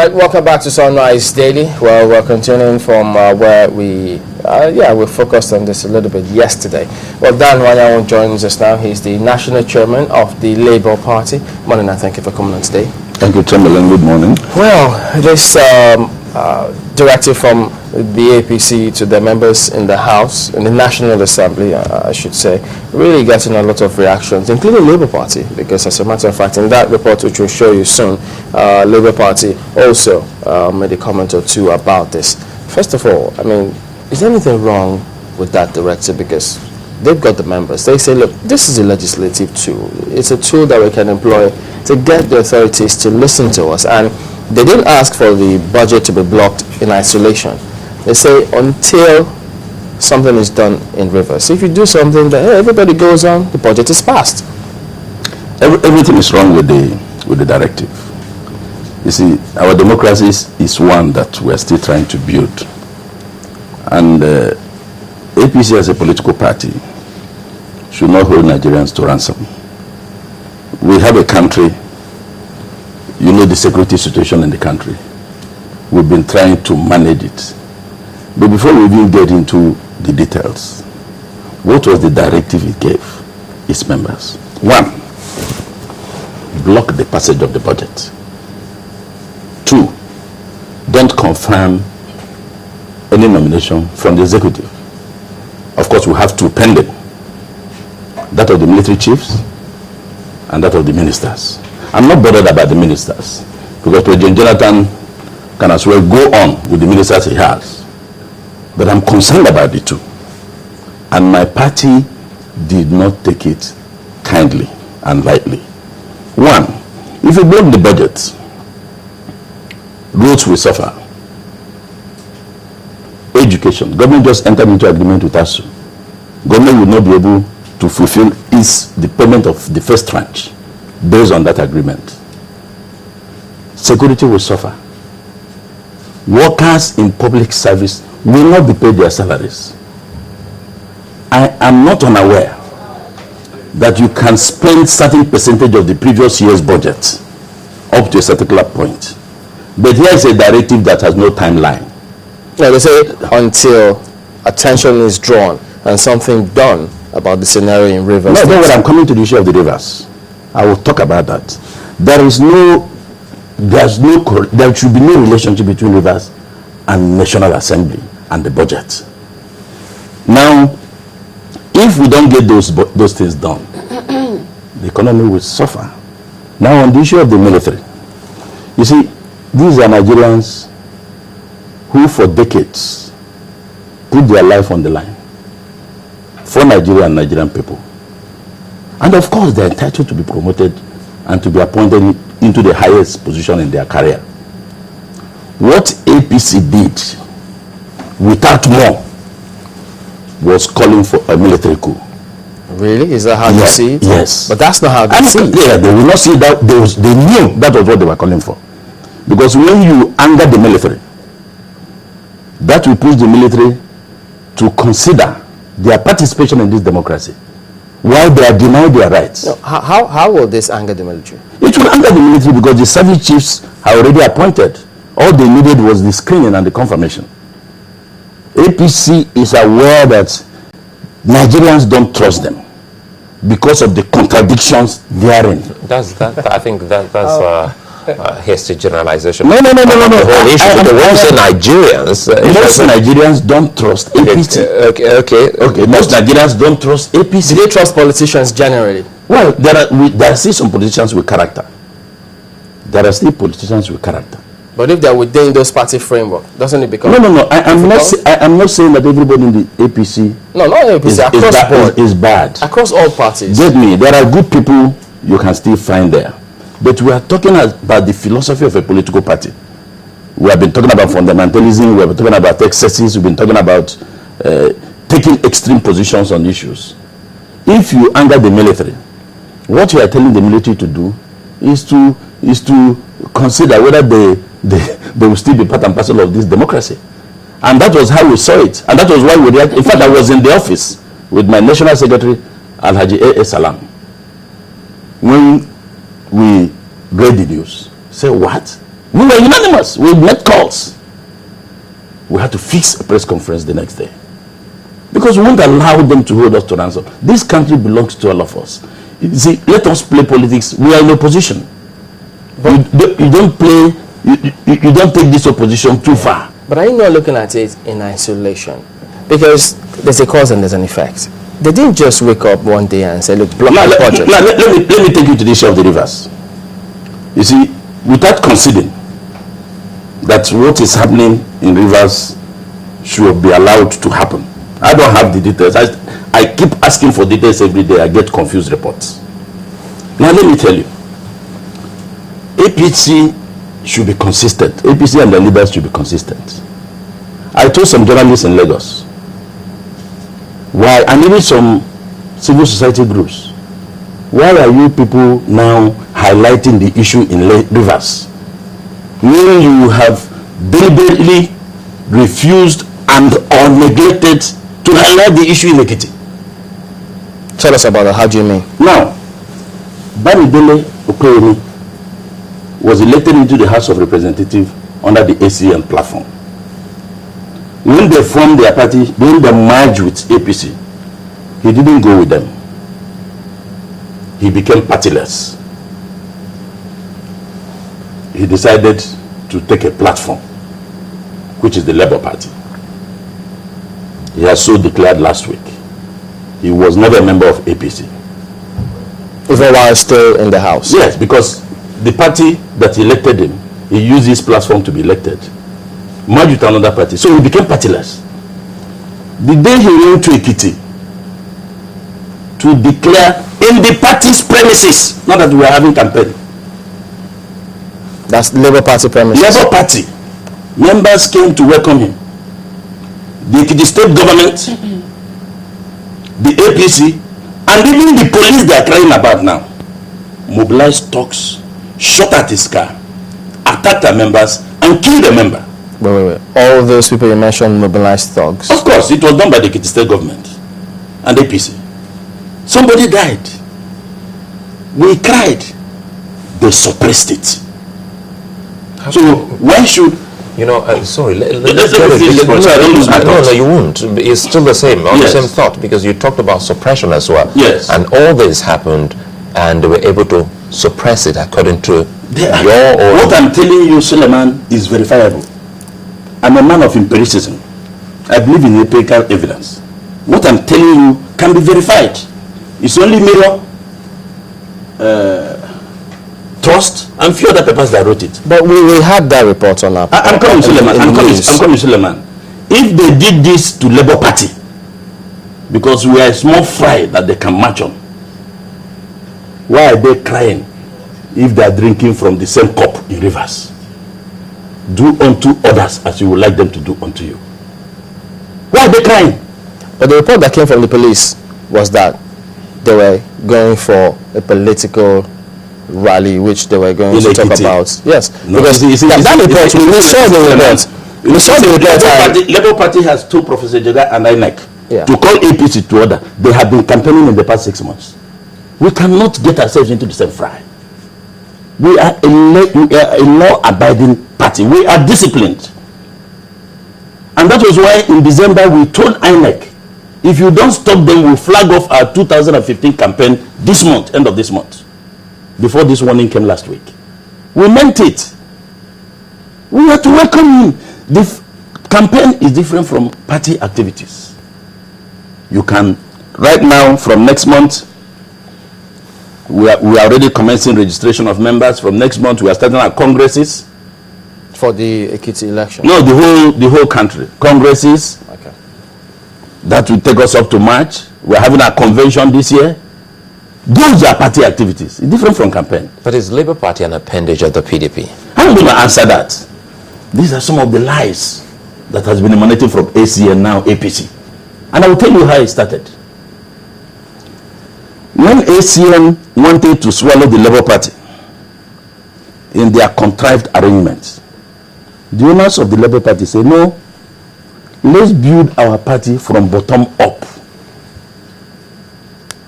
right, welcome back to Sunrise Daily. Well, we're continuing from where we focused on this a little bit yesterday. Well, Iwuanyanwu joins us now. He's the national chairman of the Labour Party. Morning, and thank you for coming on today. Thank you, Chamberlain. Good morning. Well, this directive from the APC to the members in the House, in the National Assembly, I should say, really getting a lot of reactions, including Labour Party, because as a matter of fact, in that report, which we'll show you soon, Labour Party also made a comment or two about this. First of all, I mean, is there anything wrong with that directive? Because they've got the members. They say, look, this is a legislative tool. It's a tool that we can employ to get the authorities to listen to us. And they didn't ask for the budget to be blocked in isolation. They say until something is done in reverse. If you do something that everybody goes on, the budget is passed. Everything is wrong with the directive. You see, our democracy is one that we're still trying to build. And APC as a political party should not hold Nigerians to ransom. We have a country, you know the security situation in the country. We've been trying to manage it. But before we even get into the details, what was the directive it gave its members? 1, block the passage of the budget. 2, don't confirm any nomination from the executive. Of course, we have 2 pending. That of the military chiefs and that of the ministers. I'm not bothered about the ministers because President Jonathan can as well go on with the ministers he has. But I'm concerned about the 2. And my party did not take it kindly and lightly. 1, if you block the budget, roads will suffer. Education, government just entered into agreement with ASU. Government will not be able to fulfill the payment of the first tranche based on that agreement. Security will suffer. Workers in public service will not be paid their salaries. I am not unaware that you can spend certain percentage of the previous year's budget up to a certain point. But here is a directive that has no timeline. Yeah, they say until attention is drawn and something done about the scenario in Rivers. No, when I'm coming to the issue of the rivers, I will talk about that. There should be no relationship between Rivers and National Assembly and the budget. Now, if we don't get those things done, the economy will suffer. Now, on the issue of the military, you see, these are Nigerians who for decades put their life on the line for Nigeria and Nigerian people. And of course, they're entitled to be promoted and to be appointed into the highest position in their career. What APC did, without more, was calling for a military coup. Really? Is that how you see it? Yes. But that's not how they see it. Yeah, they will not see that. They knew that was what they were calling for. Because when you anger the military, that will push the military to consider their participation in this democracy while they are denied their rights. No, how will this anger the military? It will anger the military because the service chiefs are already appointed. All they needed was the screening and the confirmation. APC is aware that Nigerians don't trust them because of the contradictions therein. I think that's hasty generalization. No. The whole issue. Most Nigerians don't trust APC. Okay. Most Nigerians don't trust APC. Do they trust politicians generally? Well, there are still some politicians with character. But if they're within those party framework, doesn't it become? No. I'm not saying that everybody in the APC. No, not APC. Across board is bad. Across all parties. Get me? There are good people you can still find there. But we are talking about the philosophy of a political party. We have been talking about fundamentalism. We have been talking about excesses. We've been talking about taking extreme positions on issues. If you anger the military, what you are telling the military to do is to consider whether they will still be part and parcel of this democracy. And that was how we saw it. And that was why we reacted. In fact, I was in the office with my national secretary, Alhaji A.A. Salam. When we read the news, say, what? We were unanimous. We met calls. We had to fix a press conference the next day. Because we won't allow them to hold us to ransom. This country belongs to all of us. You see, let us play politics. We are in opposition. But you don't play, you don't take this opposition too far. But are you not looking at it in isolation? Because there's a cause and there's an effect. They didn't just wake up one day and say, look, block the project. Let me take you to the issue of the rivers. You see, without conceding that what is happening in rivers should be allowed to happen. I don't have the details. I keep asking for details every day. I get confused reports. Now let me tell you. APC should be consistent. APC and the leaders should be consistent. I told some journalists in Lagos, why, and even some civil society groups, why are you people now highlighting the issue in rivers when you have deliberately refused and or neglected to highlight the issue in Ekiti? Tell us about that. How do you mean? Now, Bamidele Okoyemi was elected into the House of Representatives under the ACN platform. When they formed their party, when they merged with APC, he didn't go with them. He became partyless. He decided to take a platform, which is the Labour Party. He has so declared last week. He was never a member of APC. Even while still in the House? Yes, because the party that elected him, he used his platform to be elected, merged with another party. So he became partyless. The day he went to Ekiti to declare in the party's premises, not that we are having campaign. That's Labour Party premises. Labour Party members came to welcome him. The Ekiti state government, the APC, and even the police they are crying about now, mobilized thugs, shot at his car, attacked our members, and killed a member. Wait. All those people you mentioned mobilized thugs? Of course, it was done by the Ekiti state government and APC. Somebody died. We cried. They suppressed it. So why should... You know, sorry, let's get it. No, you won't. It's still the same, on Yes. the same thought, because you talked about suppression as well. Yes. And all this happened, and they were able to suppress it according to your own... What I'm telling you, Suleiman, is verifiable. I'm a man of empiricism. I believe in empirical evidence. What I'm telling you can be verified. It's only Mirror, Trust, and few other papers that wrote it. But we had that report on our... I'm coming, Suleiman. I'm coming, Suleiman. If they did this to Labour Party, because we are a small fry that they can match on, why are they crying if they are drinking from the same cup in rivers? Do unto others as you would like them to do unto you. Why are they crying? But the report that came from the police was that they were going for a political rally, which they were going to talk about. Yes, no, because that report, we saw the report. We saw the report. Labour Party has told Professor Jega and INEC to call APC to order. They have been campaigning in the past 6 months. We cannot get ourselves into the same fry. We are a law-abiding party. We are disciplined. And that was why in December we told INEC, if you don't stop them, we'll flag off our 2015 campaign this month, end of this month, before this warning came last week. We meant it. We had to welcome him. The campaign is different from party activities. You can, right now, from next month, we are already commencing registration of members. From next month, we are starting our congresses. For the Ekiti election? No, the whole country. Congresses. Okay. That will take us up to March. We are having a convention this year. Those are party activities. It's different from campaign. But is Labour Party an appendage of the PDP? I'm going to answer that. These are some of the lies that has been emanating from AC and now APC. And I will tell you how it started. When ACN wanted to swallow the Labour Party in their contrived arrangements, the owners of the Labour Party say, no, let's build our party from bottom up.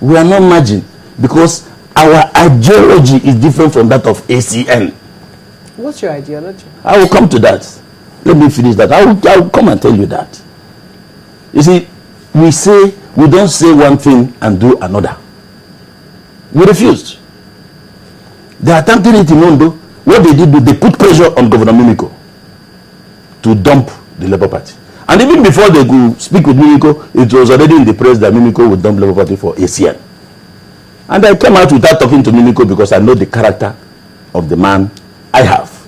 We are not merging because our ideology is different from that of ACN. What's your ideology? I will come to that. Let me finish that. I will come and tell you that. You see, we don't say one thing and do another. We refused. They attempted it in Ondo. What they did, they put pressure on Governor Mimiko to dump the Labour Party. And even before they could speak with Mimiko, it was already in the press that Mimiko would dump Labour Party for ACN. And I came out without talking to Mimiko because I know the character of the man I have.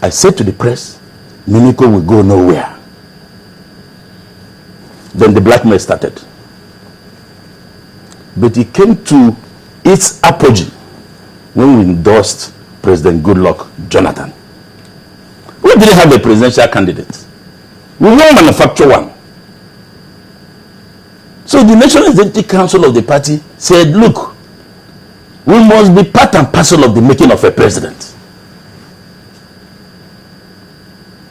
I said to the press, Mimiko will go nowhere. Then the blackmail started. But it came to its apogee when we endorsed President Goodluck Jonathan. We didn't have a presidential candidate. We won't manufacture one. So the National Executive Council of the party said, look, we must be part and parcel of the making of a president.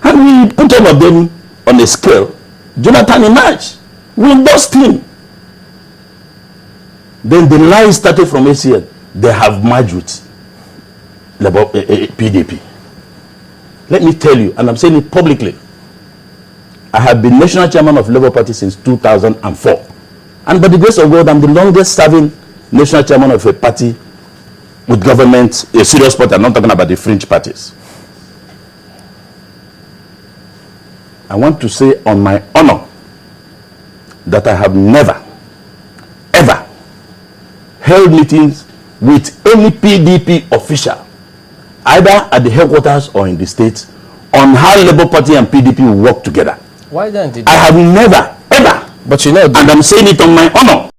And we put all of them on a scale. Jonathan emerged. We endorsed him. Then the lie started from ACN. They have merged with PDP. Let me tell you, and I'm saying it publicly, I have been national chairman of Labour Party since 2004. And by the grace of God, I'm the longest serving national chairman of a party with government, a serious party. I'm not talking about the fringe parties. I want to say on my honor that I have never, ever held meetings with any PDP official, either at the headquarters or in the states, on how Labour Party and PDP will work together. Why then did I have never, ever. But you know, and I'm saying it on my honor.